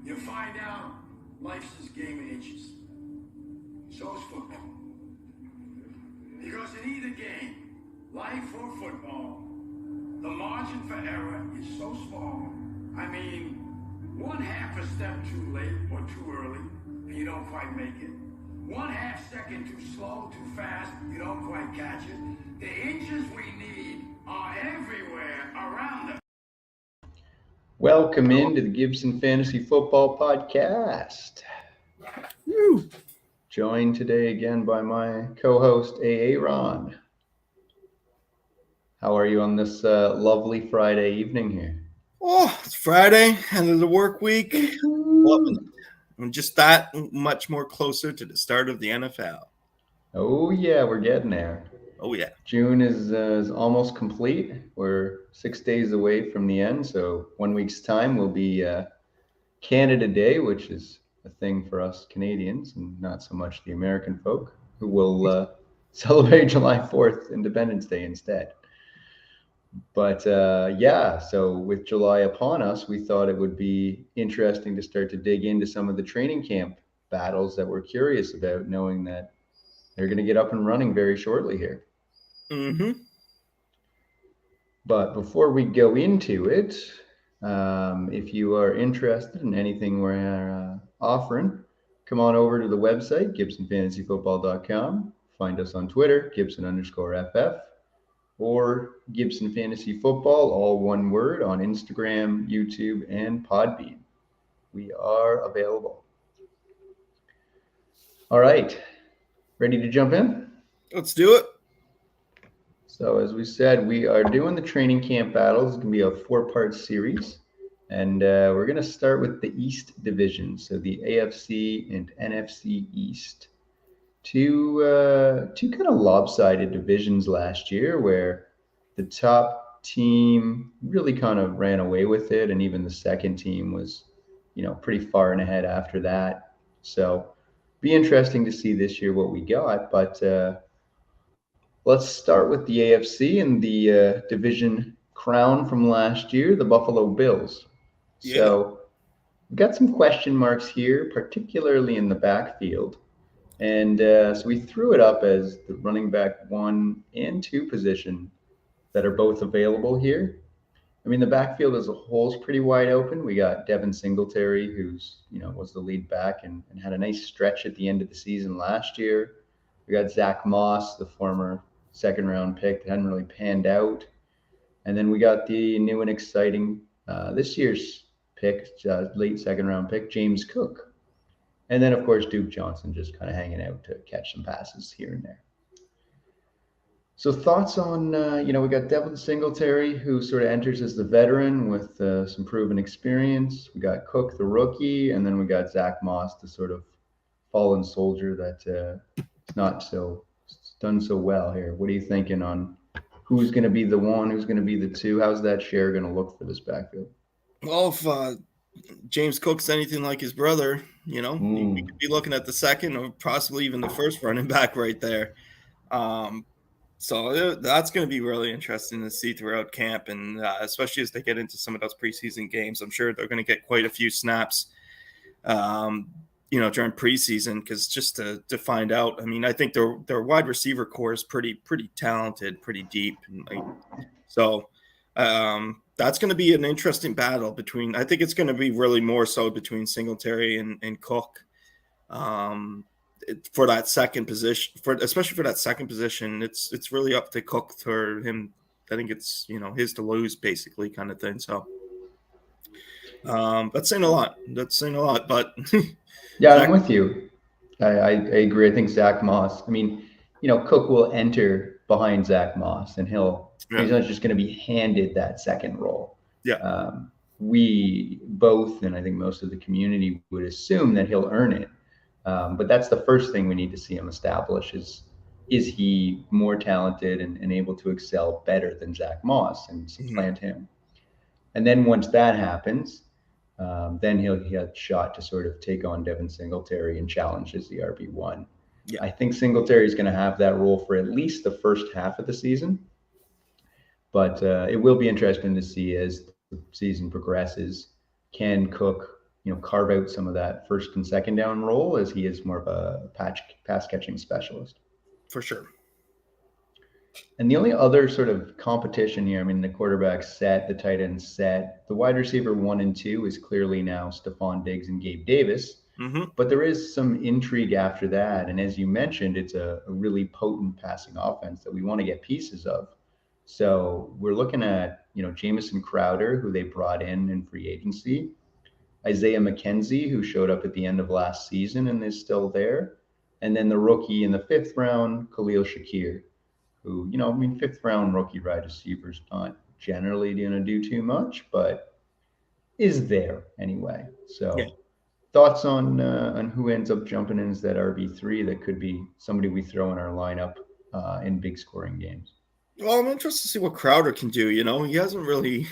you find out life's this game of inches. So is football. Because in either game, life or football, the margin for error is so small. I mean, one half a step too late or too early, and you don't quite make it. 1/2 second too slow, too fast, you don't quite catch it. The inches we need are everywhere around us. Welcome into the Gibson Fantasy Football Podcast. Woo. Joined today again by my co-host, AA Ron. How are you on this lovely Friday evening here? Oh, it's Friday, end of the work week. Loving it. I'm just that much more closer to the start of the NFL. Oh yeah, we're getting there. Oh yeah. June is almost complete. We're 6 days away from the end, so 1 week's time will be Canada Day, which is a thing for us Canadians and not so much the American folk, who will celebrate July 4th, Independence Day instead. But so with July upon us, we thought it would be interesting to start to dig into some of the training camp battles that we're curious about, knowing that they're going to get up and running very shortly here. Mm-hmm. But before we go into it, if you are interested in anything we're offering, come on over to the website, GibsonFantasyFootball.com. Find us on Twitter, Gibson_FF, or Gibson Fantasy Football, all one word, on Instagram, YouTube, and Podbean. We are available. All right. Ready to jump in? Let's do it. So as we said, we are doing the training camp battles. It's going to be a 4-part series. And we're going to start with the East Division, so the AFC and NFC East. Two kind of lopsided divisions last year where the top team really kind of ran away with it, and even the second team was, pretty far and ahead after that. So be interesting to see this year what we got. But let's start with the AFC and the division crown from last year, the Buffalo Bills. Yeah. So we've got some question marks here, particularly in the backfield. And so we threw it up as the running back 1 and 2 position that are both available here. I mean, the backfield as a whole is pretty wide open. We got Devin Singletary, who's, was the lead back and had a nice stretch at the end of the season last year. We got Zach Moss, the former second-round pick that hadn't really panned out. And then we got the new and exciting this year's pick, late second-round pick, James Cook. And then, of course, Duke Johnson just kind of hanging out to catch some passes here and there. So thoughts on, we got Devin Singletary, who sort of enters as the veteran with some proven experience. We got Cook, the rookie, and then we got Zach Moss, the sort of fallen soldier that is not so done so well here. What are you thinking on who's going to be the 1, who's going to be the 2? How's that share going to look for this backfield? Well, if James Cook's anything like his brother, we could be looking at the second or possibly even the first running back right there. So that's going to be really interesting to see throughout camp, and especially as they get into some of those preseason games. I'm sure they're going to get quite a few snaps, during preseason, because just to find out. I mean, I think their wide receiver core is pretty talented, pretty deep, that's going to be an interesting battle between. I think it's going to be really more so between Singletary and Cook. For that second position, especially for that second position, it's really up to Cook for him. I think it's his to lose, basically, kind of thing. So that's saying a lot. But yeah, I'm with you. I agree. I think Zach Moss. I mean, Cook will enter behind Zach Moss, and he's not just going to be handed that second role. Yeah. We both, and I think most of the community, would assume that he'll earn it. But that's the first thing we need to see him establish is he more talented and able to excel better than Zach Moss and supplant him. And then once that happens, then he'll have a shot to sort of take on Devin Singletary and challenge as the RB1. Yeah. I think Singletary is going to have that role for at least the first half of the season. But it will be interesting to see as the season progresses, can Cook carve out some of that first and second down role, as he is more of a pass catching specialist. For sure. And the only other sort of competition here, I mean, the quarterback set, the tight end set, the wide receiver 1 and 2 is clearly now Stephon Diggs and Gabe Davis. Mm-hmm. But there is some intrigue after that. And as you mentioned, it's a really potent passing offense that we want to get pieces of. So we're looking at, Jamison Crowder, who they brought in free agency, Isaiah McKenzie, who showed up at the end of last season and is still there. And then the rookie in the 5th round, Khalil Shakir, who, fifth round rookie wide receivers not generally going to do too much, but is there anyway. So yeah. Thoughts on who ends up jumping in as that RB3 that could be somebody we throw in our lineup in big scoring games? Well, I'm interested to see what Crowder can do. He hasn't really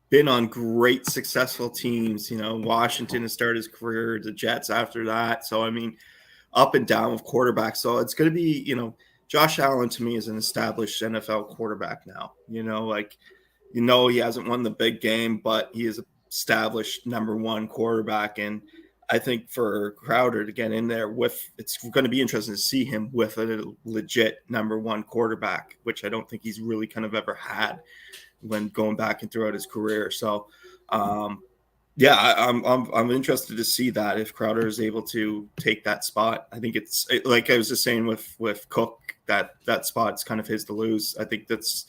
been on great successful teams. Washington has started his career, the Jets after that. So, up and down with quarterbacks. So it's going to be, Josh Allen to me is an established NFL quarterback now. He hasn't won the big game, but he is an established number 1 quarterback. And I think for Crowder to get in there it's going to be interesting to see him with a legit number 1 quarterback, which I don't think he's really kind of ever had when going back and throughout his career. So, I'm interested to see that if Crowder is able to take that spot. I think it's like I was just saying with Cook, that spot's kind of his to lose. I think this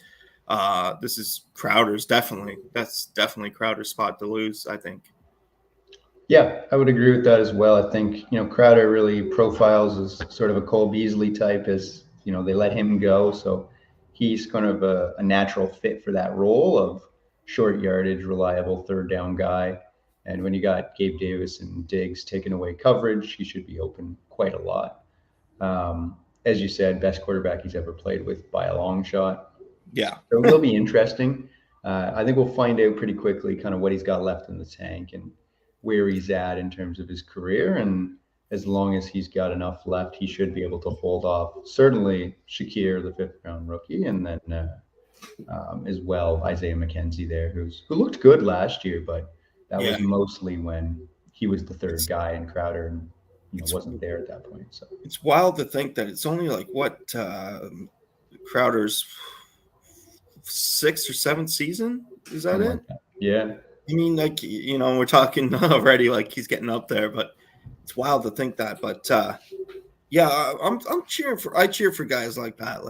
is Crowder's that's definitely Crowder's spot to lose, I think. Yeah, I would agree with that as well. I think, Crowder really profiles as sort of a Cole Beasley type, as, they let him go. So he's kind of a natural fit for that role of short yardage, reliable third down guy. And when you got Gabe Davis and Diggs taking away coverage, he should be open quite a lot. As you said, best quarterback he's ever played with by a long shot. Yeah. So it will be interesting. I think we'll find out pretty quickly kind of what he's got left in the tank and where he's at in terms of his career. And as long as he's got enough left, he should be able to hold off certainly Shakir, the 5th round rookie, and then as well Isaiah McKenzie there, who looked good last year, but that was mostly when he was the third guy and Crowder wasn't there at that point. So it's wild to think that it's only like Crowder's 6th or 7th season. Is that it? Like that. Yeah. We're talking already like he's getting up there, but it's wild to think that. But I'm I cheer for guys like that,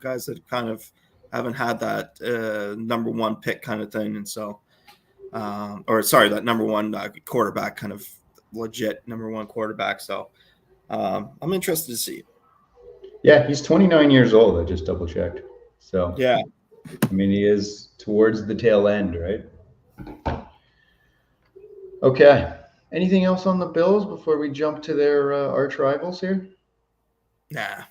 guys that kind of haven't had that number 1 pick kind of thing, and so that number 1 quarterback, kind of legit number 1 quarterback. So I'm interested to see. Yeah, he's 29 years old. I just double checked. So yeah, he is towards the tail end, right? Okay. Anything else on the Bills before we jump to their arch rivals here? Nah.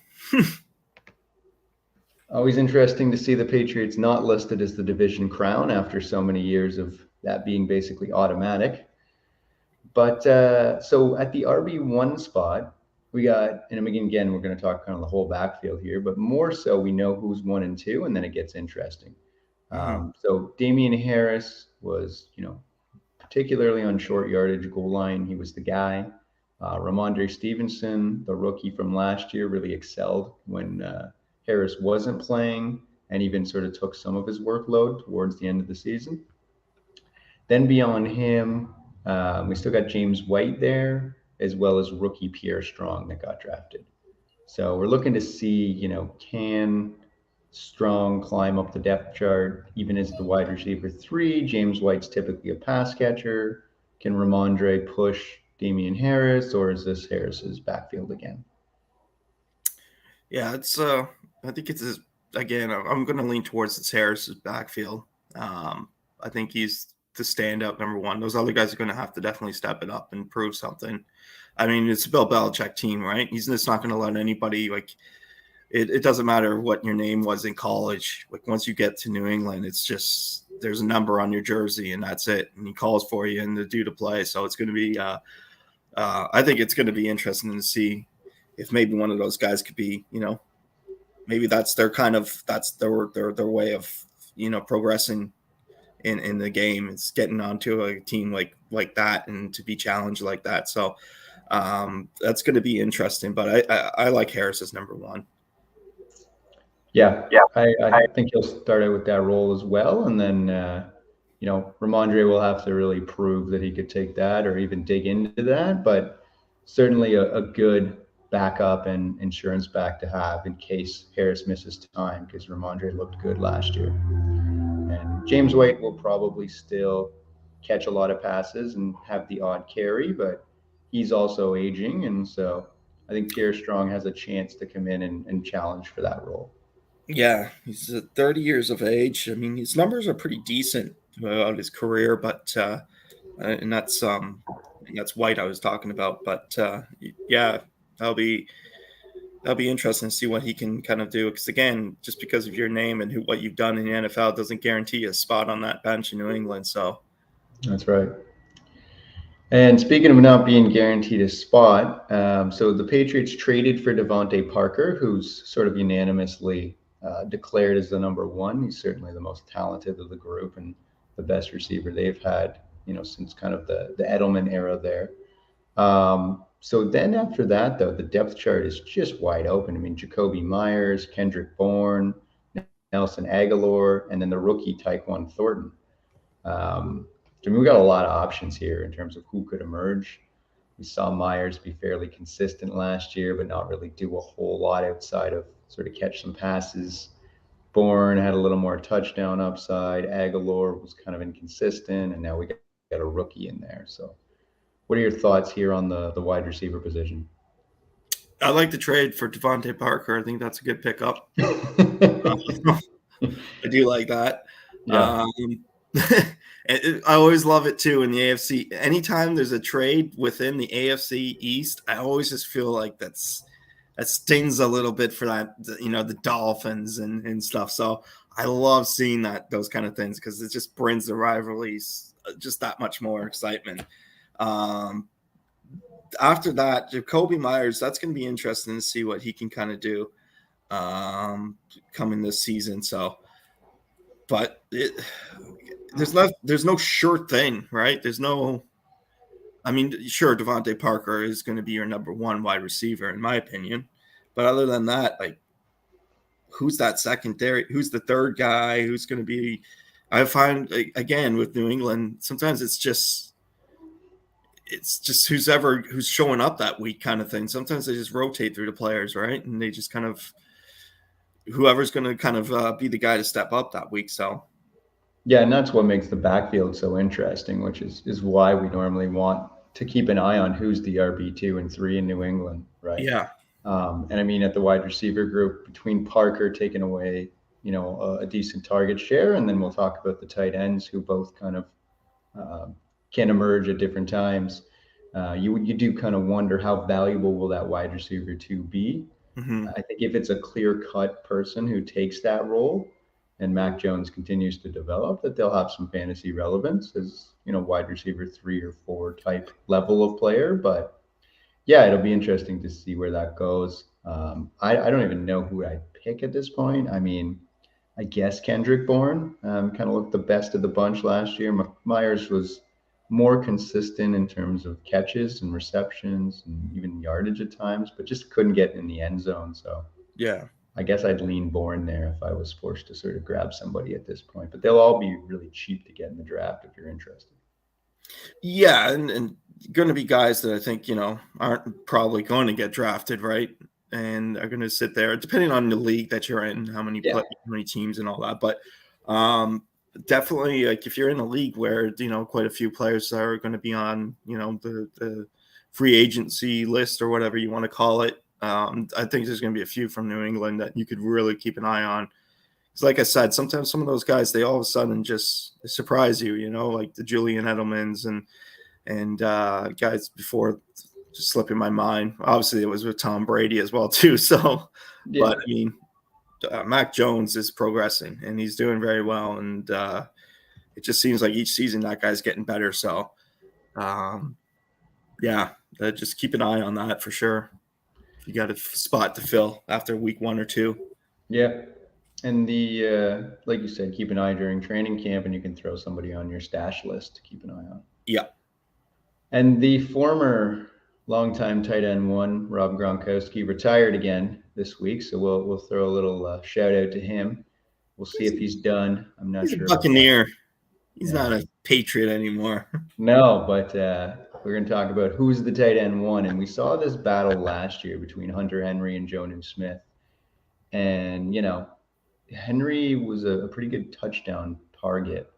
Always interesting to see the Patriots not listed as the division crown after so many years of that being basically automatic. But so at the RB1 spot, we got, and again, we're going to talk kind of the whole backfield here, but more so we know who's 1 and 2, and then it gets interesting. So Damian Harris was, particularly on short yardage goal line, he was the guy. Ramondre Stevenson, the rookie from last year, really excelled when Harris wasn't playing, and even sort of took some of his workload towards the end of the season. Then beyond him, we still got James White there, as well as rookie Pierre Strong that got drafted. So we're looking to see, can Strong climb up the depth chart, even as the wide receiver 3. James White's typically a pass catcher. Can Ramondre push Damian Harris, or is this Harris's backfield again? Yeah, it's I think it's again. I'm going to lean towards it's Harris's backfield. I think he's the standout number 1. Those other guys are going to have to definitely step it up and prove something. It's a Bill Belichick team, right? He's just not going to let anybody It doesn't matter what your name was in college. Once you get to New England, it's just there's a number on your jersey and that's it. And he calls for you and the due to play. So it's going to be I think it's going to be interesting to see if maybe one of those guys could be, maybe that's their way of, progressing in the game. It's getting onto a team like that and to be challenged like that. So that's going to be interesting. But I like Harris as number one. Yeah, I think he'll start out with that role as well, and then Ramondre will have to really prove that he could take that or even dig into that. But certainly a good backup and insurance back to have in case Harris misses time, because Ramondre looked good last year. And James White will probably still catch a lot of passes and have the odd carry, but he's also aging, and so I think Pierre Strong has a chance to come in and challenge for that role. Yeah, he's 30 years of age. I mean, his numbers are pretty decent throughout his career, but and that's White I was talking about. But yeah, that'll be interesting to see what he can kind of do. Because again, just because of your name and what you've done in the NFL doesn't guarantee a spot on that bench in New England. So that's right. And speaking of not being guaranteed a spot, so the Patriots traded for Devontae Parker, who's sort of unanimously declared as the number one. He's certainly the most talented of the group and the best receiver they've had, since kind of the Edelman era there. So then after that, though, the depth chart is just wide open. I mean, Jacoby Myers, Kendrick Bourne, Nelson Aguilar, and then the rookie Tyquan Thornton. I mean, we got a lot of options here in terms of who could emerge. We saw Myers be fairly consistent last year, but not really do a whole lot outside of sort of catch some passes. Bourne had a little more touchdown upside. Aguilar was kind of inconsistent, and now we got a rookie in there. So what are your thoughts here on the wide receiver position? I like the trade for Devontae Parker. I think that's a good pickup. I do like that. Yeah. I always love it too in the AFC. Anytime there's a trade within the AFC East, I always just feel like that stings a little bit for that, the Dolphins and stuff. So I love seeing those kind of things because it just brings the rivalries just that much more excitement. After that, Jacoby Myers, that's going to be interesting to see what he can kind of do coming this season. So, but there's no sure thing, right? Sure, Devontae Parker is going to be your number one wide receiver, in my opinion. But other than that, like, who's that secondary? Who's the third guy? Who's going to be? I find, again, with New England, sometimes it's just who's showing up that week kind of thing. Sometimes they just rotate through the players, right? And they just kind of whoever's going to kind of be the guy to step up that week. So. Yeah, and that's what makes the backfield so interesting, which is why we normally want to keep an eye on who's the RB2 and 3 in New England, right? Yeah. And I mean, at the wide receiver group, between Parker taking away, a decent target share, and then we'll talk about the tight ends who both kind of can emerge at different times. You do kind of wonder how valuable will that wide receiver 2 be? Mm-hmm. I think if it's a clear-cut person who takes that role, and Mac Jones continues to develop, that they'll have some fantasy relevance as, wide receiver 3 or 4 type level of player. But yeah, it'll be interesting to see where that goes. I don't even know who I'd pick at this point. I mean, I guess Kendrick Bourne kind of looked the best of the bunch last year. Myers was more consistent in terms of catches and receptions and even yardage at times, but just couldn't get in the end zone. So yeah. I guess I'd lean Bourne there if I was forced to sort of grab somebody at this point, but they'll all be really cheap to get in the draft if you're interested. Yeah, and going to be guys that I think, aren't probably going to get drafted, right? And are going to sit there, depending on the league that you're in, how many teams and all that. But definitely, like, if you're in a league where, quite a few players are going to be on, the free agency list or whatever you want to call it, I think there's going to be a few from New England that you could really keep an eye on. Because like I said, sometimes some of those guys, they all of a sudden just surprise you, like the Julian Edelmans and guys before just slipping my mind. Obviously, it was with Tom Brady as well, too. So, yeah. But I mean, Mac Jones is progressing and he's doing very well. And it just seems like each season that guy's getting better. So, just keep an eye on that for sure. You got a spot to fill after week 1 or 2. Yeah. And the like you said, keep an eye during training camp, and you can throw somebody on your stash list to keep an eye on. Yeah. And the former longtime tight end one, Rob Gronkowski, retired again this week. So we'll throw a little shout out to him. We'll see if he's done. I'm not He's a sure about that. Buccaneer. He's Yeah. not a Patriot anymore. No, but we're going to talk about who's the tight end one. And we saw this battle last year between Hunter Henry and Jonnu Smith. And, Henry was a pretty good touchdown target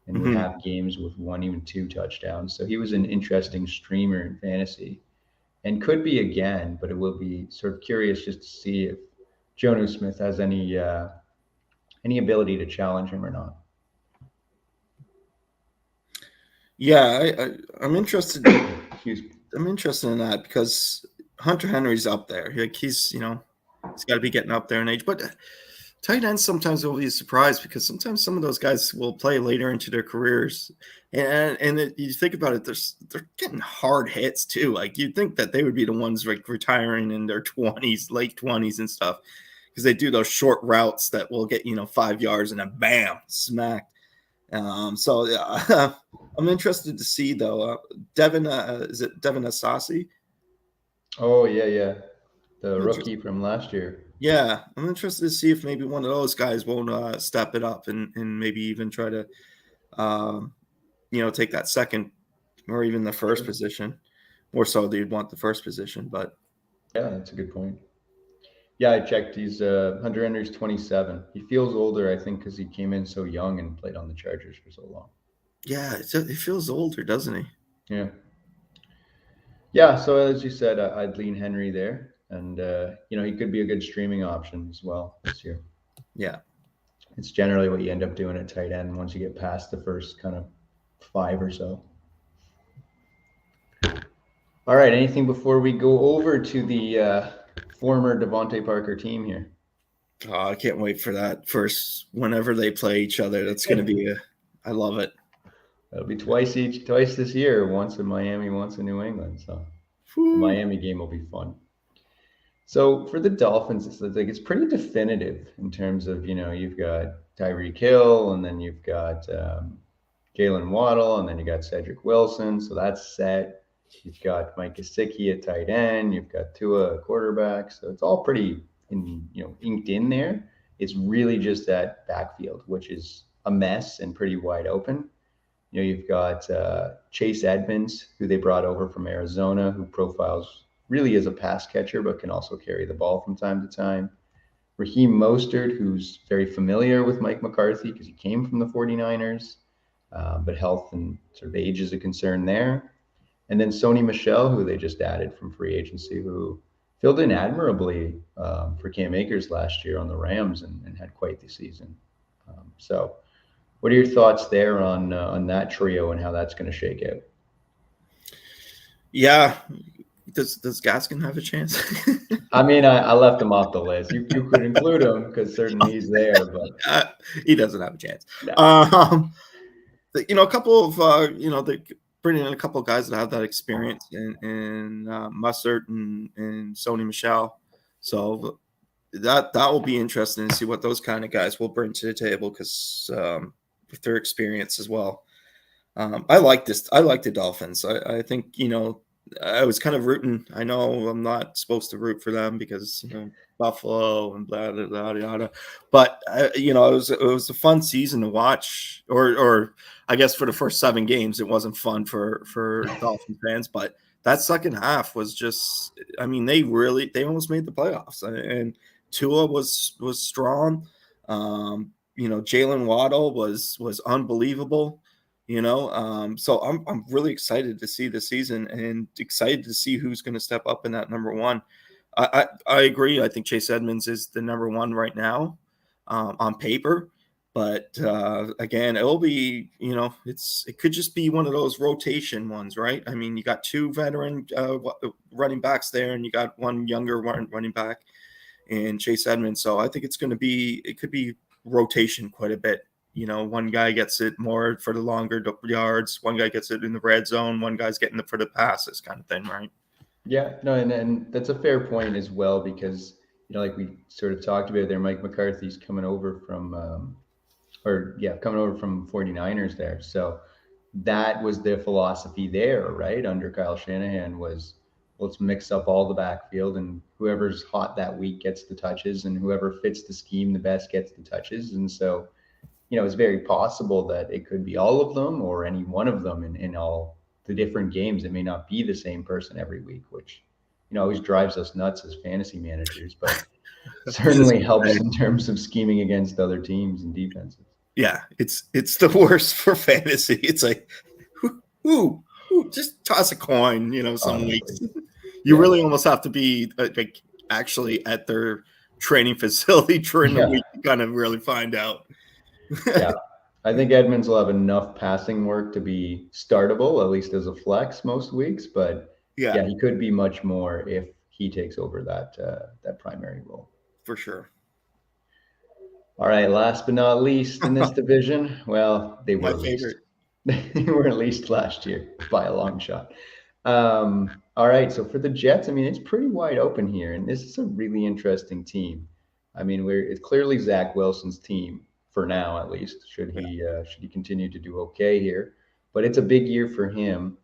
and would have games with one, even two touchdowns. So he was an interesting streamer in fantasy and could be again, but it will be sort of curious just to see if Jonnu Smith has any ability to challenge him or not. Yeah, I'm interested. Excuse me. I'm interested in that because Hunter Henry's up there. Like he's got to be getting up there in age. But tight ends sometimes will be a surprise because sometimes some of those guys will play later into their careers, and you think about it, they're getting hard hits too. Like you'd think that they would be the ones like retiring in their 20s, late 20s and stuff, because they do those short routes that will get 5 yards and then bam, smacked. So yeah, I'm interested to see though. Devin, is it Devin Asasi? Oh yeah, the rookie from last year. Yeah, I'm interested to see if maybe one of those guys won't step it up and maybe even try to, take that second or even the first position. More so, they'd want the first position, but yeah, that's a good point. Yeah, I checked. He's Hunter Henry's 27. He feels older, I think, because he came in so young and played on the Chargers for so long. Yeah, he feels older, doesn't he? Yeah. Yeah, so as you said, I'd lean Henry there. And, he could be a good streaming option as well this year. Yeah. It's generally what you end up doing at tight end once you get past the first kind of 5 or so. All right, anything before we go over to the former Devontae Parker team here? Oh, I can't wait for that first whenever they play each other. That's going to be I love it. It'll be twice this year, once in Miami, once in New England. So the Miami game will be fun. So for the Dolphins, it's pretty definitive in terms of, you've got Tyreek Hill, and then you've got Jalen Waddle, and then you got Cedric Wilson. So that's set. You've got Mike Gesicki at tight end. You've got Tua at quarterback. So it's all pretty inked in there. It's really just that backfield, which is a mess and pretty wide open. You've got Chase Edmonds, who they brought over from Arizona, who profiles really as a pass catcher, but can also carry the ball from time to time. Raheem Mostert, who's very familiar with Mike McCarthy because he came from the 49ers, but health and sort of age is a concern there. And then Sony Michel, who they just added from free agency, who filled in admirably for Cam Akers last year on the Rams and had quite the season. So what are your thoughts there on that trio and how that's going to shake out? Yeah. Does Gaskin have a chance? I mean, I left him off the list. You could include him because certainly he's there, but he doesn't have a chance. No. A couple of they bring in a couple of guys that have that experience in Mustard and Sony Michel. So that will be interesting to see what those kind of guys will bring to the table because with their experience as well. I like this. I like the Dolphins. I think I was kind of rooting. I know I'm not supposed to root for them because Buffalo and blah blah blah blah. But it was a fun season to watch. Or I guess for the first 7 games, it wasn't fun for Dolphin fans. But that second half was just. I mean, they almost made the playoffs, and Tua was strong. Jalen Waddle was unbelievable. So I'm really excited to see the season and excited to see who's going to step up in that number one. I agree. I think Chase Edmonds is the number one right now on paper, but again, it'll be it could just be one of those rotation ones, right? I mean, you got 2 veteran running backs there, and you got one younger running back in Chase Edmonds. So I think it could be rotation quite a bit. One guy gets it more for the longer yards. One guy gets it in the red zone. One guy's getting it for the passes kind of thing, right? Yeah, no, and that's a fair point as well because like we sort of talked about there, Mike McCarthy's coming over from, coming over from 49ers there. So that was the philosophy there, right? Under Kyle Shanahan was, let's mix up all the backfield, and whoever's hot that week gets the touches, and whoever fits the scheme the best gets the touches. And so, it's very possible that it could be all of them or any one of them in all the different games. It may not be the same person every week, which, always drives us nuts as fantasy managers, but certainly helps in terms of scheming against other teams and defenses. Yeah, it's the worst for fantasy. It's like, who just toss a coin, some weeks. You really almost have to be like actually at their training facility during the week to kind of really find out. Yeah, I think Edmonds will have enough passing work to be startable, at least as a flex most weeks. But yeah, he could be much more if he takes over that primary role. For sure. All right, last but not least in this division, well, they were my favorite. They were at least last year by a long shot. All right, so for the Jets, I mean, it's pretty wide open here, and this is a really interesting team. I mean, it's clearly Zach Wilson's team for now, at least. Should he continue to do okay here? But it's a big year for him,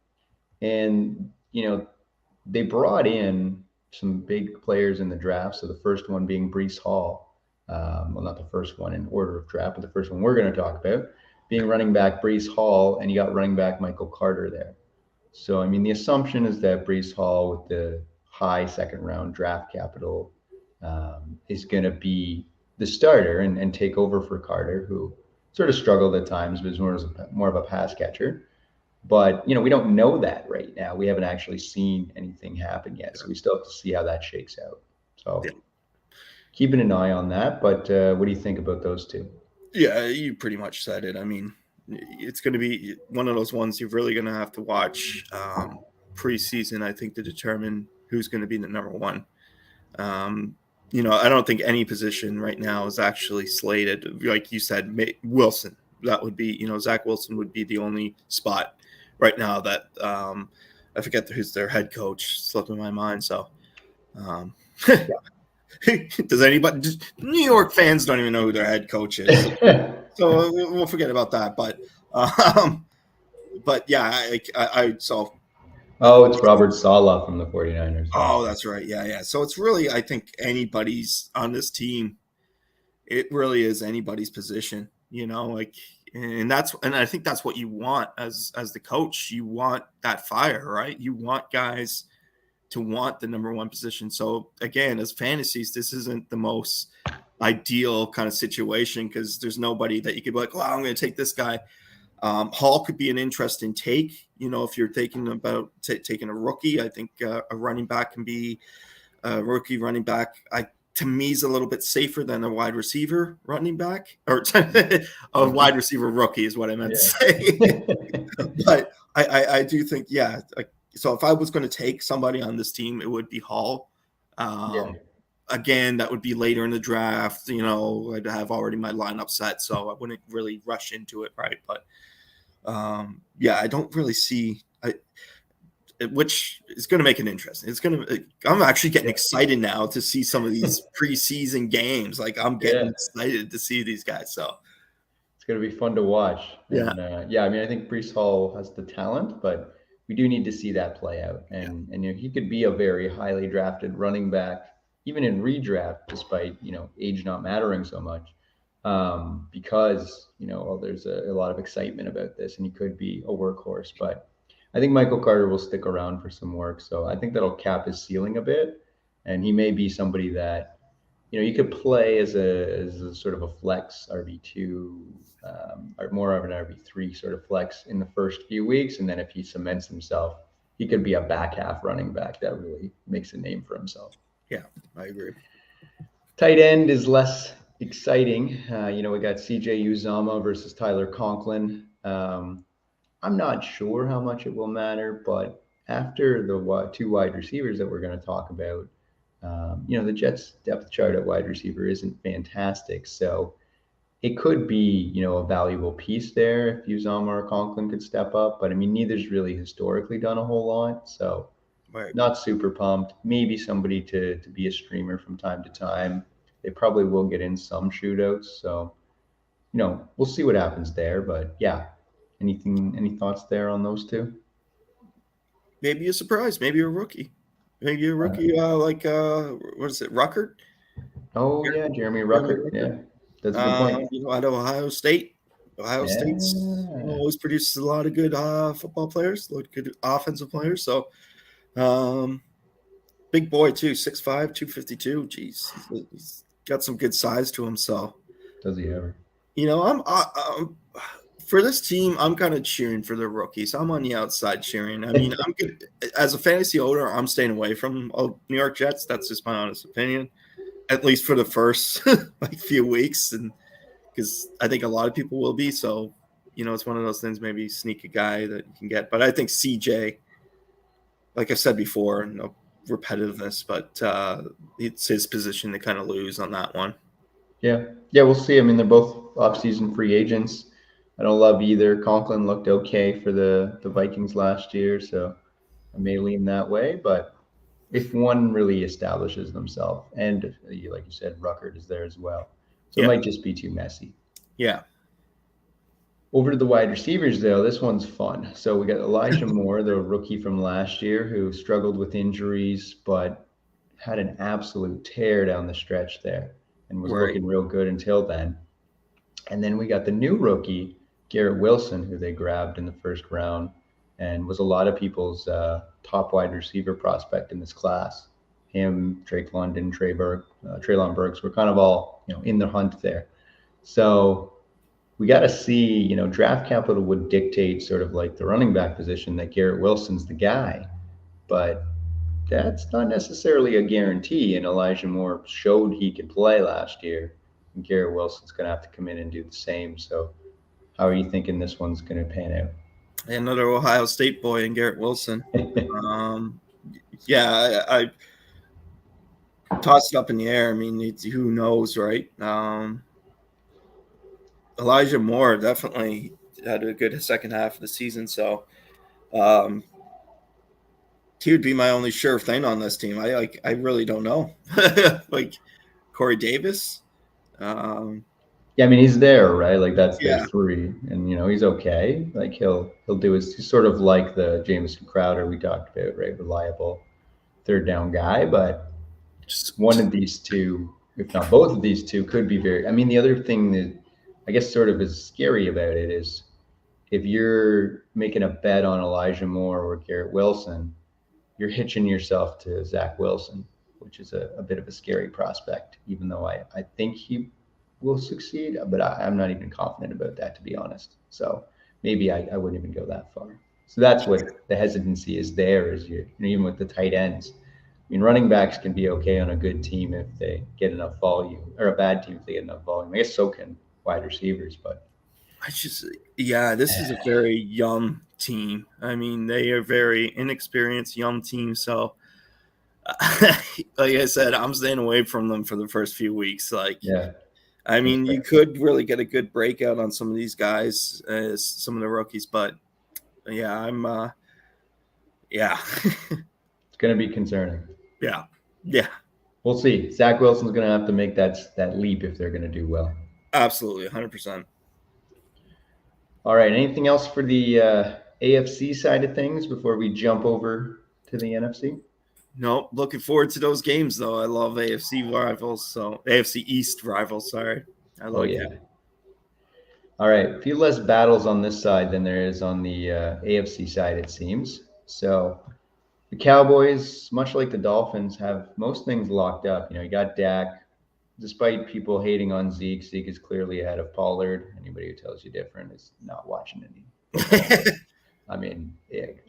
and they brought in some big players in the draft. So the first one being Breece Hall. Well, not the first one in order of draft, but the first one we're going to talk about being running back Breece Hall, and you got running back Michael Carter there. So, I mean, the assumption is that Breece Hall, with the high second-round draft capital, is going to be the starter and take over for Carter, who sort of struggled at times, but is more of a pass catcher. But, we don't know that right now. We haven't actually seen anything happen yet, so we still have to see how that shakes out. So keeping an eye on that. But what do you think about those two? Yeah, you pretty much said it. I mean, it's going to be one of those ones you're really going to have to watch preseason, I think, to determine who's going to be the number one. I don't think any position right now is actually slated. Like you said, Wilson, that would be, Zach Wilson would be the only spot right now that I forget who's their head coach, slipped in my mind. So, does anybody? New York fans don't even know who their head coach is, so we'll forget about that. But yeah, I saw. Oh, it's Robert Saleh from the 49ers. Oh, that's right. Yeah. So it's really, I think, anybody's on this team. It really is anybody's position, and I think that's what you want as the coach. You want that fire, right? You want guys to want the number one position. So again, as fantasies, this isn't the most ideal kind of situation because there's nobody that you could be like, well, I'm going to take this guy. Hall could be an interesting take. If you're thinking about taking a rookie, I think a running back can be a rookie running back. To me, is a little bit safer than a wide receiver running back, or a wide receiver rookie is what I meant to say. But I do think, so if I was going to take somebody on this team, it would be Hall. Again, that would be later in the draft. I'd have already my lineup set, so I wouldn't really rush into it, right? But I don't really see which is going to make it interesting. I'm actually getting excited now to see some of these preseason games. Like I'm getting excited to see these guys. So it's going to be fun to watch. Yeah. And, I mean, I think Breece Hall has the talent, but we do need to see that play out. And he could be a very highly drafted running back, even in redraft, despite, age not mattering so much, because, there's a lot of excitement about this, and he could be a workhorse. But I think Michael Carter will stick around for some work. So I think that'll cap his ceiling a bit. And he may be somebody that, you could play as a sort of a flex RB2, or more of an RB3 sort of flex in the first few weeks. And then if he cements himself, he could be a back half running back that really makes a name for himself. Yeah, I agree. Tight end is less exciting. We got CJ Uzomah versus Tyler Conklin. I'm not sure how much it will matter, but after the two wide receivers that we're going to talk about, the Jets' depth chart at wide receiver isn't fantastic. So it could be, a valuable piece there if Uzomah or Conklin could step up. But, I mean, neither's really historically done a whole lot. So Right. Not super pumped. Maybe somebody to be a streamer from time to time. They probably will get in some shootouts. So, we'll see what happens there. But yeah, any thoughts there on those two? Maybe a surprise. Maybe a rookie. Maybe a rookie like what is it, Ruckert? Oh yeah, Jeremy Jeremy Ruckert. Ruckert. Yeah, that's a good point. Out of Ohio State. Ohio State's Yeah, always produces a lot of good football players, a lot of good offensive players. So, big boy too, 6'5", 252. Jeez, he's got some good size to him. So, does he ever? I'm for this team, I'm kind of cheering for the rookies. I'm on the outside cheering. I mean, I'm good as a fantasy owner. I'm staying away from New York Jets. That's just my honest opinion, at least for the first few weeks, and because I think a lot of people will be. So, it's one of those things. Maybe sneak a guy that you can get, but I think CJ, like I said before, no repetitiveness, but it's his position to kind of lose on that one. Yeah, we'll see. I mean, they're both off-season free agents. I don't love either. Conklin looked okay for the Vikings last year, so I may lean that way. But if one really establishes themselves, and like you said, Ruckert is there as well, so it might just be too messy. Yeah. Over to the wide receivers, though, this one's fun. So we got Elijah Moore, the rookie from last year, who struggled with injuries, but had an absolute tear down the stretch there and was looking real good until then. And then we got the new rookie, Garrett Wilson, who they grabbed in the first round and was a lot of people's top wide receiver prospect in this class. Him, Drake London, Treylon Burks were kind of all in the hunt there. So we got to see, draft capital would dictate sort of like the running back position that Garrett Wilson's the guy, but that's not necessarily a guarantee. And Elijah Moore showed he could play last year. And Garrett Wilson's going to have to come in and do the same. So how are you thinking this one's going to pan out? Another Ohio State boy in Garrett Wilson. I tossed it up in the air. I mean, who knows, right? Elijah Moore definitely had a good second half of the season. So he would be my only sure thing on this team. I really don't know. Like Corey Davis. Yeah, I mean he's there, right? Like that's their three, and he's okay. Like he'll do he's sort of like the Jamison Crowder we talked about, right? Reliable third down guy, but just one of these two, if not both of these two, could be very. I mean, the other thing that I guess sort of is scary about it is if you're making a bet on Elijah Moore or Garrett Wilson, you're hitching yourself to Zach Wilson, which is a bit of a scary prospect, even though I think he will succeed, but I'm not even confident about that, to be honest. So maybe I wouldn't even go that far. So that's what the hesitancy is there, is even with the tight ends. I mean, running backs can be okay on a good team if they get enough volume, or a bad team if they get enough volume. I guess so can wide receivers, but this is a very young team. I mean, they are very inexperienced young team. So like I said, I'm staying away from them for the first few weeks. I mean, you could really get a good breakout on some of these guys, some of the rookies, but I'm it's going to be concerning. Yeah. We'll see. Zach Wilson's going to have to make that leap if they're going to do well. Absolutely, 100%. All right. Anything else for the AFC side of things before we jump over to the NFC? No, looking forward to those games, though. I love AFC rivals, so AFC East rivals, sorry. I love it. All right. A few less battles on this side than there is on the AFC side, it seems. So the Cowboys, much like the Dolphins, have most things locked up. You got Dak. Despite people hating on Zeke is clearly ahead of Pollard. Anybody who tells you different is not watching any. I mean,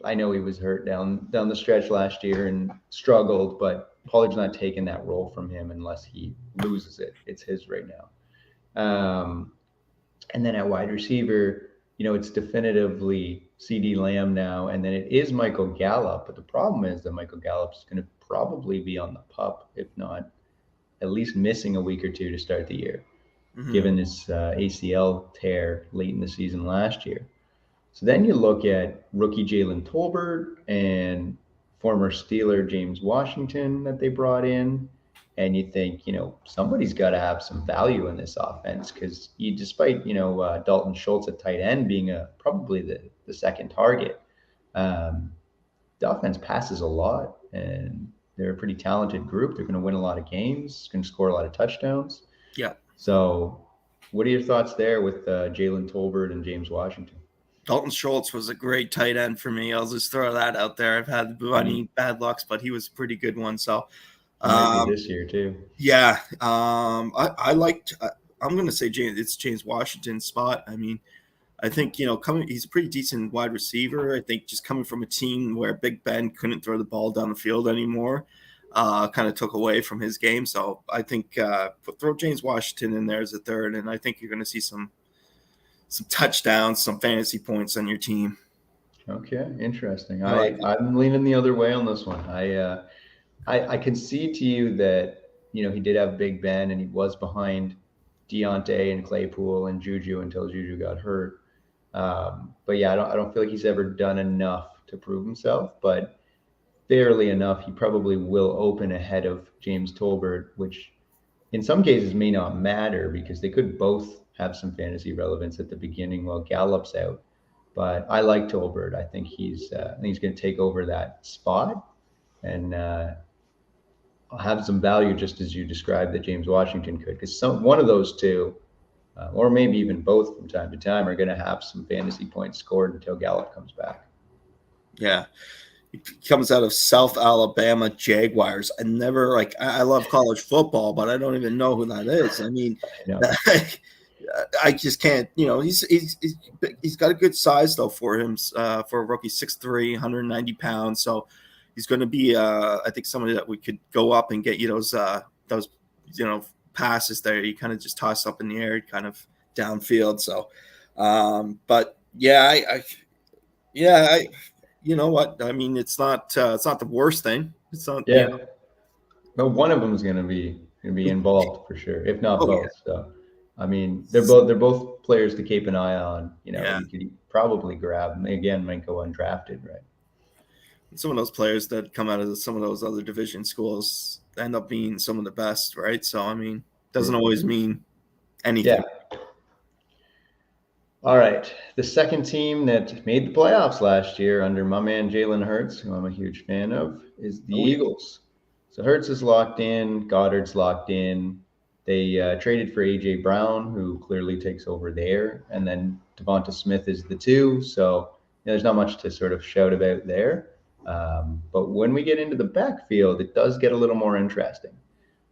I know he was hurt down the stretch last year and struggled, but Pollard's not taking that role from him unless he loses it. It's his right now. And then at wide receiver, it's definitively CeeDee Lamb now, and then it is Michael Gallup. But the problem is that Michael Gallup's going to probably be on the PUP, if not at least missing a week or two to start the year, given his ACL tear late in the season last year. So then you look at rookie Jalen Tolbert and former Steeler James Washington that they brought in. And you think, somebody's got to have some value in this offense because despite, Dalton Schultz at tight end being probably the second target, the offense passes a lot and they're a pretty talented group. They're going to win a lot of games, going to score a lot of touchdowns. Yeah. So what are your thoughts there with Jalen Tolbert and James Washington? Dalton Schultz was a great tight end for me. I'll just throw that out there. I've had many bad lucks, but he was a pretty good one. So might be this year too. Yeah. I liked, I'm going to say it's James Washington's spot. I mean, I think, he's a pretty decent wide receiver. I think just coming from a team where Big Ben couldn't throw the ball down the field anymore, kind of took away from his game. So I think throw James Washington in there as a third, and I think you're going to see some touchdowns, some fantasy points on your team. Okay, interesting. I'm leaning the other way on this one. I concede to you that, he did have Big Ben and he was behind Deontay and Claypool and Juju until Juju got hurt. But yeah, I don't feel like he's ever done enough to prove himself, but fairly enough, he probably will open ahead of James Tolbert, which in some cases may not matter because they could both have some fantasy relevance at the beginning while Gallup's out. But I like Tolbert. I think he's going to take over that spot and have some value, just as you described that James Washington could, because one of those two, or maybe even both from time to time, are going to have some fantasy points scored until Gallup comes back. Yeah. He comes out of South Alabama Jaguars. I love college football, but I don't even know who that is. I mean, I just can't, he's got a good size though for him, for a rookie, 6'3", 190 pounds. So he's going to be, I think, somebody that we could go up and get you those passes there. You kind of just toss up in the air, kind of downfield. So, but yeah, you know what? I mean, it's not the worst thing. It's not. Yeah. But one of them is going to be involved for sure, if not both. Yeah. So, I mean, they're both players to keep an eye on. You could probably grab them. Again, might go undrafted, right? Some of those players that come out of some of those other division schools end up being some of the best, right? So, I mean, doesn't always mean anything. Yeah. All right. The second team that made the playoffs last year under my man Jalen Hurts, who I'm a huge fan of, is the Eagles. So Hurts is locked in. Goddard's locked in. They traded for A.J. Brown, who clearly takes over there. And then Devonta Smith is the 2. So there's not much to sort of shout about there. But when we get into the backfield, it does get a little more interesting.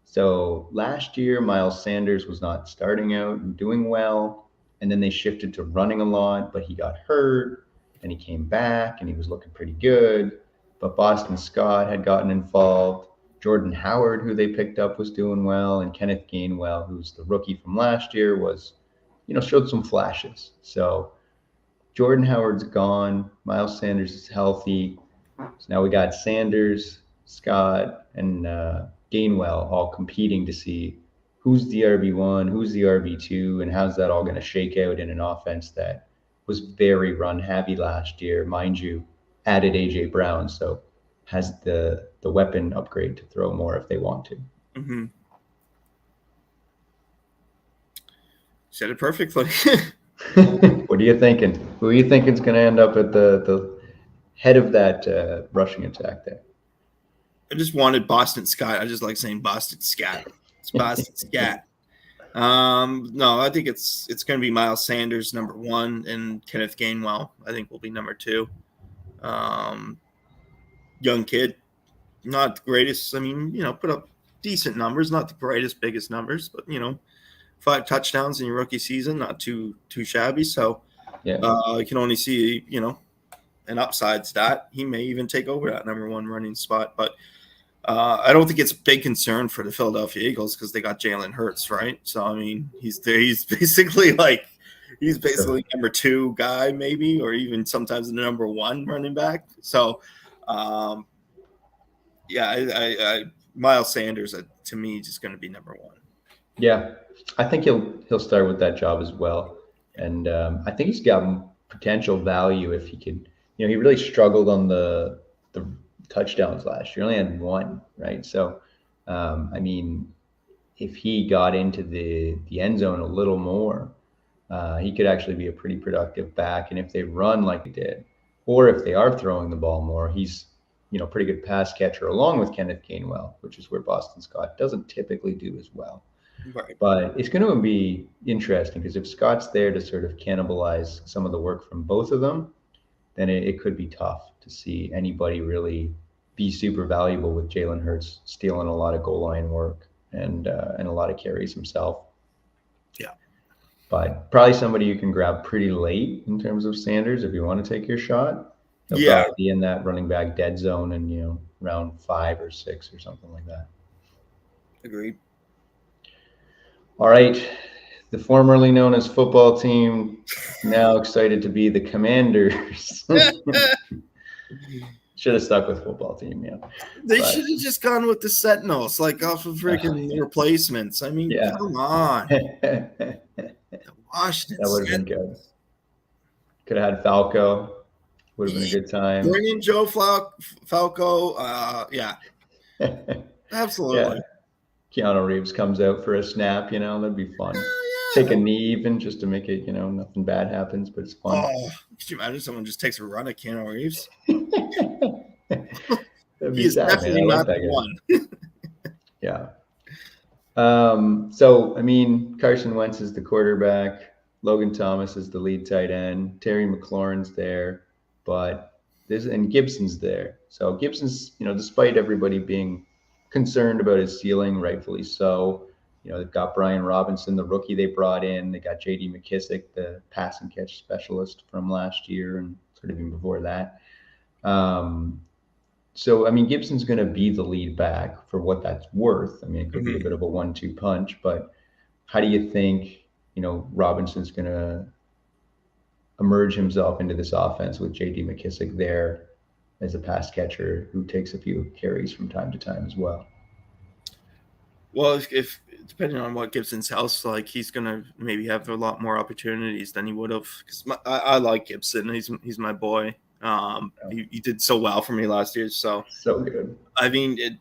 So last year, Miles Sanders was not starting out and doing well. And then they shifted to running a lot, but he got hurt and he came back and he was looking pretty good. But Boston Scott had gotten involved. Jordan Howard, who they picked up, was doing well. And Kenneth Gainwell, who's the rookie from last year, showed some flashes. So Jordan Howard's gone. Miles Sanders is healthy. So now we got Sanders, Scott, and Gainwell all competing to see who's the RB1, who's the RB2, and how's that all going to shake out in an offense that was very run-heavy last year. Mind you, added A.J. Brown, so has the weapon upgrade to throw more if they want to. Mm-hmm. Said it perfectly. What are you thinking? Who are you thinking is going to end up at the head of that rushing attack there? I just wanted Boston Scott. I just like saying Boston Scott. It's Boston Scott. No, I think it's going to be Miles Sanders, number 1, and Kenneth Gainwell, I think, will be number 2. Young kid, not the greatest. I mean, put up decent numbers, not the greatest, biggest numbers, but 5 touchdowns in your rookie season, not too shabby. So, yeah, you can only see an upside stat. He may even take over that number 1 running spot, but I don't think it's a big concern for the Philadelphia Eagles because they got Jalen Hurts, right? So I mean, he's basically number 2 guy, maybe, or even sometimes the number 1 running back. So, Miles Sanders to me is just going to be number 1. Yeah, I think he'll start with that job as well, and I think he's got potential value if he could. He really struggled on the touchdowns last year. He only had one, right? So, I mean, if he got into the end zone a little more, he could actually be a pretty productive back. And if they run like they did, or if they are throwing the ball more, he's pretty good pass catcher along with Kenneth Gainwell, which is where Boston Scott doesn't typically do as well. Right. But it's going to be interesting because if Scott's there to sort of cannibalize some of the work from both of them, then it could be tough to see anybody really be super valuable with Jalen Hurts stealing a lot of goal line work and a lot of carries himself. Yeah. But probably somebody you can grab pretty late in terms of Sanders if you want to take your shot. He'll probably be in that running back dead zone in round 5 or 6 or something like that. Agreed. All right. The formerly known as football team, now excited to be the Commanders. Should have stuck with football team, yeah. They should have just gone with the Sentinels, like off of freaking replacements. I mean, come on. Washington. That would have been good. Could have had Falco. Would have been a good time. Bring in Joe Falco. Yeah. Absolutely. Yeah. Keanu Reeves comes out for a snap, that'd be fun. Take a knee even just to make it, nothing bad happens, but it's fun. Oh, could you imagine someone just takes a run at Keanu Reeves? He's definitely not the one. Yeah. So, I mean, Carson Wentz is the quarterback. Logan Thomas is the lead tight end. Terry McLaurin's there, and Gibson's there. So Gibson's, despite everybody being concerned about his ceiling, rightfully so. They've got Brian Robinson, the rookie they brought in. They got J.D. McKissick, the pass and catch specialist from last year and sort of even before that. So, I mean, Gibson's going to be the lead back for what that's worth. I mean, it could be a bit of a 1-2 punch, but how do you think, Robinson's going to emerge himself into this offense with J.D. McKissick there as a pass catcher who takes a few carries from time to time as well? Well, if depending on what Gibson's house like, he's gonna maybe have a lot more opportunities than he would have. Because I like Gibson; he's my boy. He did so well for me last year. So good. I mean,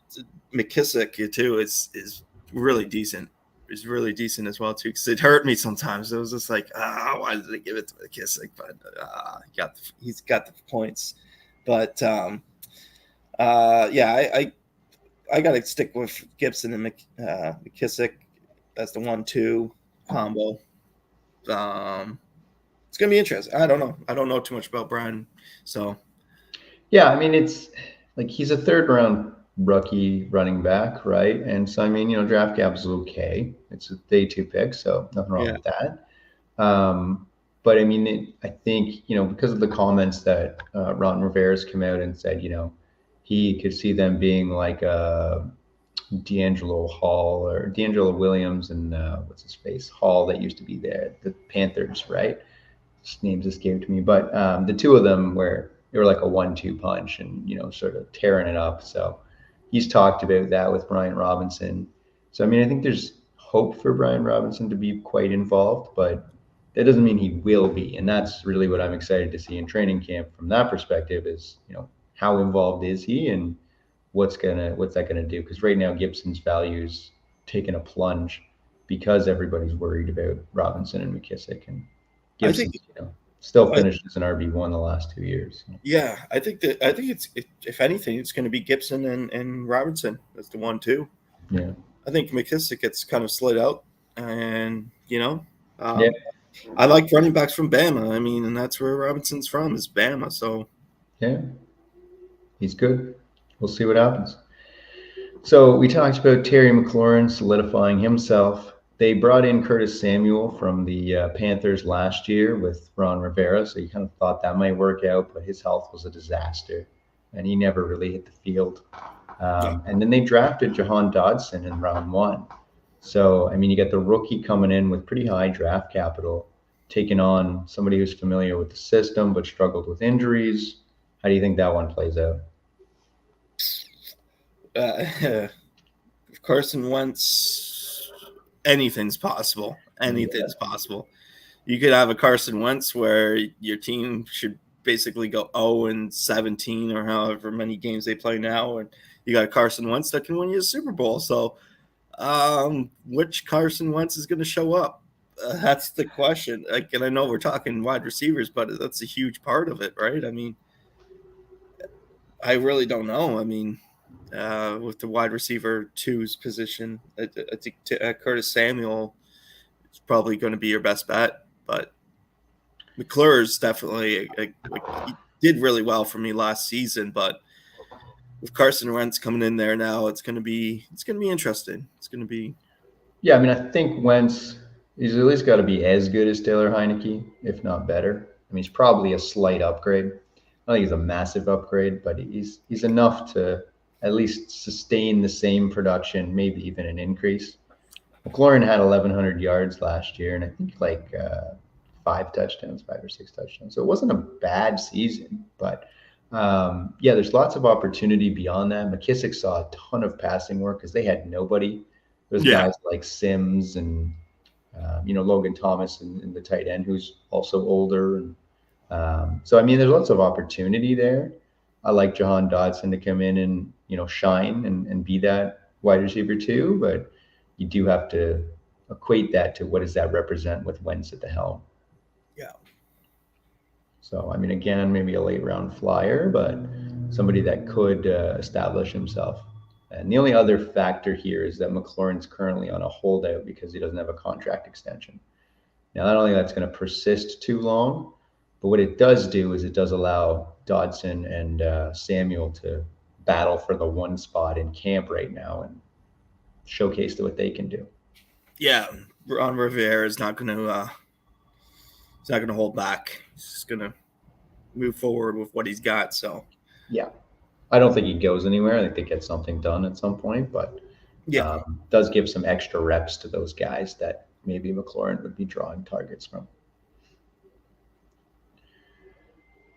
McKissick too is really decent. He's really decent as well too. Because it hurt me sometimes. It was just like, why did they give it to McKissick? But he's got the points. But I got to stick with Gibson and McKissick as the 1-2 combo. It's going to be interesting. I don't know. I don't know too much about Brian. So, yeah, I mean, it's like he's a third-round rookie running back, right? And so, I mean, draft cap is okay. It's a day 2 pick, so nothing wrong with that. But, I mean, I think, because of the comments that Ron Rivera's come out and said, he could see them being like D'Angelo Williams and what's his face Hall that used to be there, the Panthers, right? His name's escaped me, but the two of them where they were like a 1-2 punch and sort of tearing it up. So he's talked about that with Brian Robinson. So I mean, I think there's hope for Brian Robinson to be quite involved, but that doesn't mean he will be, and that's really what I'm excited to see in training camp from that perspective. Is how involved is he, and what's that gonna do? Because right now Gibson's value's taking a plunge because everybody's worried about Robinson and McKissick, and Gibson, still finished as an RB1 the last 2 years. Yeah, I think it's if anything, it's going to be Gibson and Robinson. That's the 1-2. Yeah, I think McKissick gets kind of slid out, and I like running backs from Bama. I mean, and that's where Robinson's from, is Bama. So yeah. He's good. We'll see what happens. So we talked about Terry McLaurin solidifying himself. They brought in Curtis Samuel from the Panthers last year with Ron Rivera, so you kind of thought that might work out, but his health was a disaster, and he never really hit the field. And then they drafted Jahan Dodson in round 1. So, I mean, you got the rookie coming in with pretty high draft capital, taking on somebody who's familiar with the system but struggled with injuries. How do you think that one plays out? Carson Wentz, anything's possible. Anything's possible. You could have a Carson Wentz where your team should basically go 0-17 or however many games they play now, and you got Carson Wentz that can win you a Super Bowl. So, which Carson Wentz is going to show up? That's the question. Like, and I know we're talking wide receivers, but that's a huge part of it, right? I mean, I really don't know. I mean, with the wide receiver two's position, I think Curtis Samuel is probably going to be your best bet, but McClure's definitely he did really well for me last season, but with Carson Wentz coming in there now, it's going to be interesting. It's going to be. Yeah, I mean, I think Wentz, he's at least got to be as good as Taylor Heineke, if not better. I mean, he's probably a slight upgrade. I don't think he's a massive upgrade, but he's enough to at least sustain the same production, maybe even an increase. McLaurin had 1,100 yards last year, and I think like 5 or 6 touchdowns. So it wasn't a bad season, but yeah, there's lots of opportunity beyond that. McKissick saw a ton of passing work because they had nobody. There's guys like Sims and Logan Thomas and the tight end who's also older. And so I mean, there's lots of opportunity there. I like Jahan Dodson to come in and shine and be that wide receiver too, but you do have to equate that to what does that represent with Wentz at the helm. Yeah. So I mean, again, maybe a late round flyer, but somebody that could establish himself. And the only other factor here is that McLaurin's currently on a holdout because he doesn't have a contract extension. Now, I don't think that's going to persist too long, but what it does do is it does allow Dodson and Samuel to battle for the one spot in camp right now and showcase what they can do. Yeah, Ron Rivera is not going to he's not going to hold back. He's just going to move forward with what he's got. So yeah. I don't think he goes anywhere. I think they get something done at some point, but does give some extra reps to those guys that maybe McLaurin would be drawing targets from.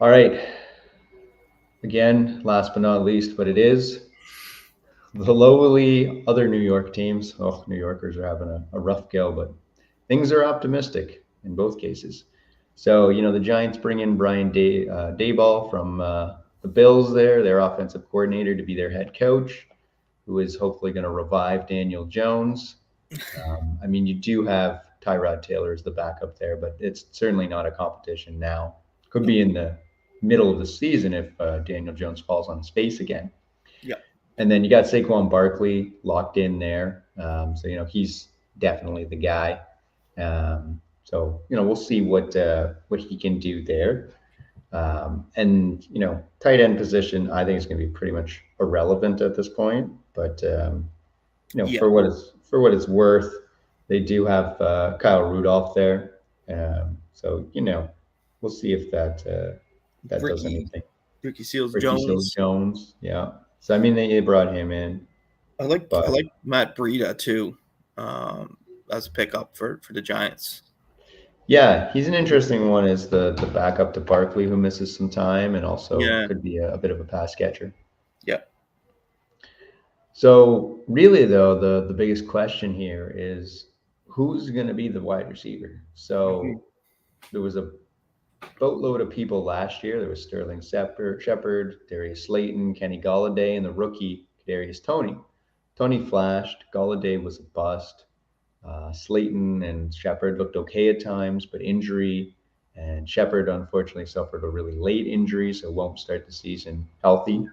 All right. Again, last but not least, but it is the lowly other New York teams. Oh, New Yorkers are having a rough go, but things are optimistic in both cases. So, the Giants bring in Brian Daboll from the Bills there, their offensive coordinator, to be their head coach, who is hopefully going to revive Daniel Jones. I mean, you do have Tyrod Taylor as the backup there, but it's certainly not a competition now. Could be in the middle of the season if Daniel Jones falls on his face again. Yeah. And then you got Saquon Barkley locked in there. So, he's definitely the guy. So, we'll see what he can do there. And tight end position, I think it's going to be pretty much irrelevant at this point. But for what it's worth, they do have Kyle Rudolph there. So we'll see if that does anything. Ricky Seals-Jones. Yeah. So I mean, they brought him in. I like Matt Breida too, as a pickup for the Giants. Yeah, he's an interesting one as the backup to Barkley, who misses some time and also could be a bit of a pass catcher. Yeah. So really, though, the biggest question here is who's going to be the wide receiver? So there was a boatload of people last year. There was Sterling Shepard, Darius Slayton, Kenny Golladay, and the rookie Kadarius Toney. Toney flashed. Golladay was a bust. Slayton and Shepard looked okay at times, but injury, and Shepard unfortunately suffered a really late injury, so won't start the season healthy.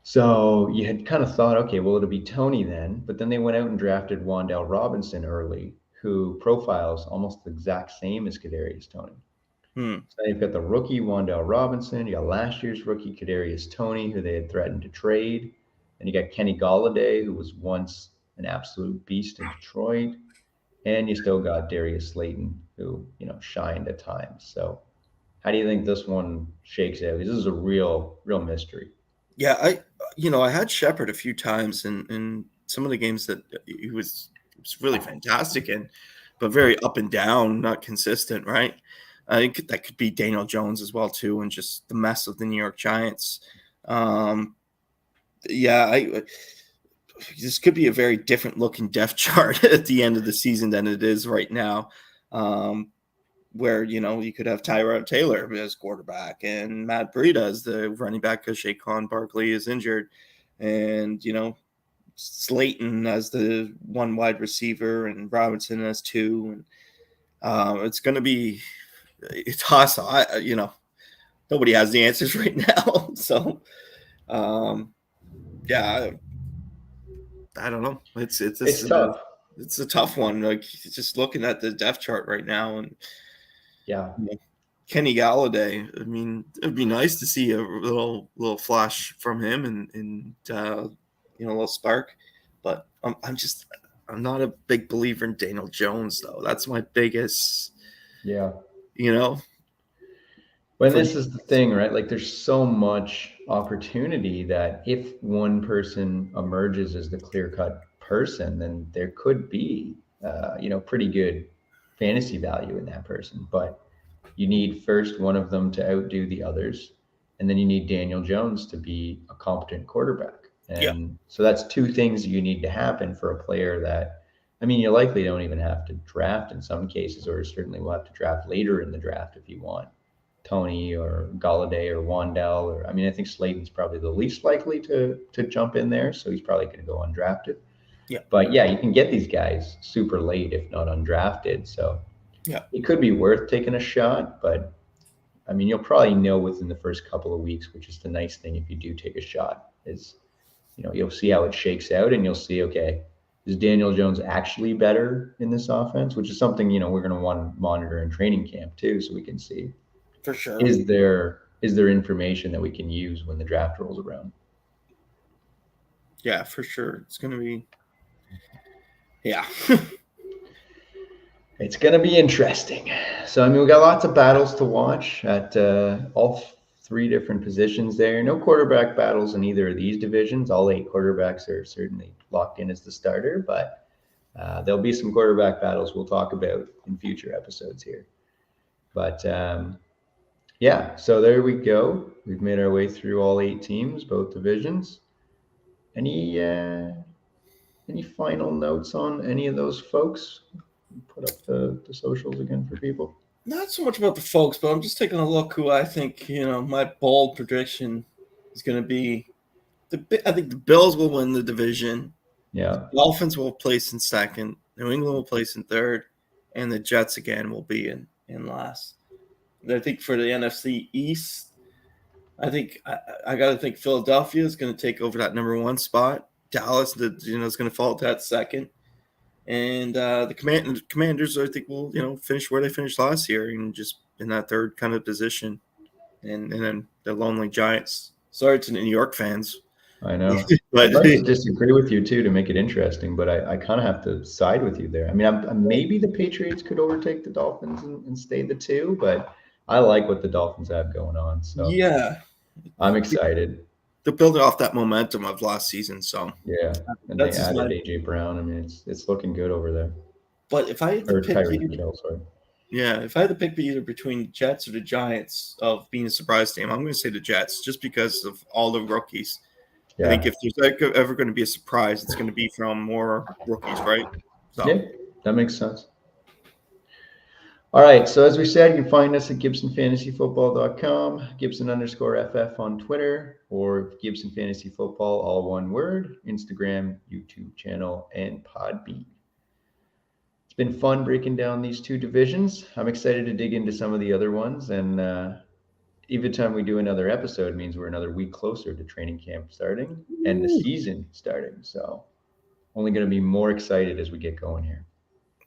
So you had kind of thought, okay, well, it'll be Toney then, but then they went out and drafted Wan'Dale Robinson early, who profiles almost the exact same as Kadarius Toney. So you've got the rookie Wan'Dale Robinson, you got last year's rookie Kadarius Toney, who they had threatened to trade, and you got Kenny Golladay, who was once an absolute beast in Detroit, and you still got Darius Slayton, who shined at times. So how do you think this one shakes out? This is a real mystery. Yeah, I had Shepard a few times in some of the games that he was really fantastic in, but very up and down, not consistent, right? I think that could be Daniel Jones as well too, and just the mess of the New York Giants. This could be a very different looking depth chart at the end of the season than it is right now. where, you could have Tyrod Taylor as quarterback and Matt Breida as the running back because Saquon Barkley is injured, and, Slayton as the one wide receiver and Robinson as two. And it's going to be a toss. Nobody has the answers right now. So, yeah, I don't know. It's tough. It's a tough one. Like, just looking at the depth chart right now, and Kenny Galladay. I mean, it'd be nice to see a little flash from him and a little spark. But I'm not a big believer in Daniel Jones, though. That's my biggest. Yeah. But this is the thing, right? Like, there's so much opportunity that if one person emerges as the clear-cut person, then there could be, pretty good fantasy value in that person. But you need first one of them to outdo the others, and then you need Daniel Jones to be a competent quarterback. And so that's two things you need to happen for a player that, I mean, you likely don't even have to draft in some cases, or certainly will have to draft later in the draft if you want Tony or Galladay or Wandell. Or, I mean, I think Slayton's probably the least likely to jump in there, so he's probably going to go undrafted. Yeah. But yeah, you can get these guys super late if not undrafted. So it could be worth taking a shot, but I mean, you'll probably know within the first couple of weeks, which is the nice thing if you do take a shot, is, you'll see how it shakes out, and you'll see, okay, is Daniel Jones actually better in this offense? Which is something, we're going to want to monitor in training camp too, so we can see. For sure. Is there information that we can use when the draft rolls around? Yeah, for sure. It's going to be, It's going to be interesting. So, I mean, we got lots of battles to watch at all three different positions there. No quarterback battles in either of these divisions. All 8 quarterbacks are certainly locked in as the starter, but there'll be some quarterback battles we'll talk about in future episodes here. But so there we go. We've made our way through all 8 teams, both divisions. Any final notes on any of those folks? Put up the socials again for people. Not so much about the folks, but I'm just taking a look who I think, my bold prediction is going to be. I think the Bills will win the division. Yeah. The Dolphins will place in second. New England will place in third. And the Jets again will be in last. I think for the NFC East, I think I got to think Philadelphia is going to take over that number 1 spot. Dallas, is going to fall to that second. And the Commanders, I think, will finish where they finished last year, and just in that third kind of position. And then the lonely Giants. Sorry to the New York fans. I know. But I'd like to disagree with you too to make it interesting, but I kind of have to side with you there. I mean, maybe the Patriots could overtake the Dolphins and stay the 2, but I like what the Dolphins have going on. So yeah, I'm excited. They're building off that momentum of last season. So yeah, and they added AJ Brown. I mean, it's looking good over there. But if I had to pick if I had to pick either between the Jets or the Giants of being a surprise team, I'm going to say the Jets, just because of all the rookies. Yeah. I think if there's ever going to be a surprise, it's going to be from more rookies, right? So. Yeah, that makes sense. All right, so as we said, you can find us at GibsonFantasyFootball.com, Gibson_FF on Twitter, or Gibson Fantasy Football, all one word, Instagram, YouTube channel, and Podbean. It's been fun breaking down these 2 divisions. I'm excited to dig into some of the other ones, and every time we do another episode means we're another week closer to training camp starting and the season starting. So only going to be more excited as we get going here.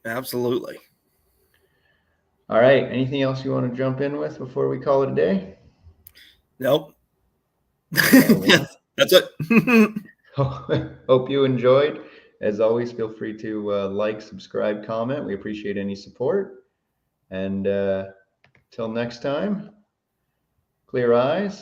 Absolutely. All right. Anything else you want to jump in with before we call it a day? Nope. That's it. Hope you enjoyed. As always, feel free to like, subscribe, comment. We appreciate any support. And till next time, clear eyes,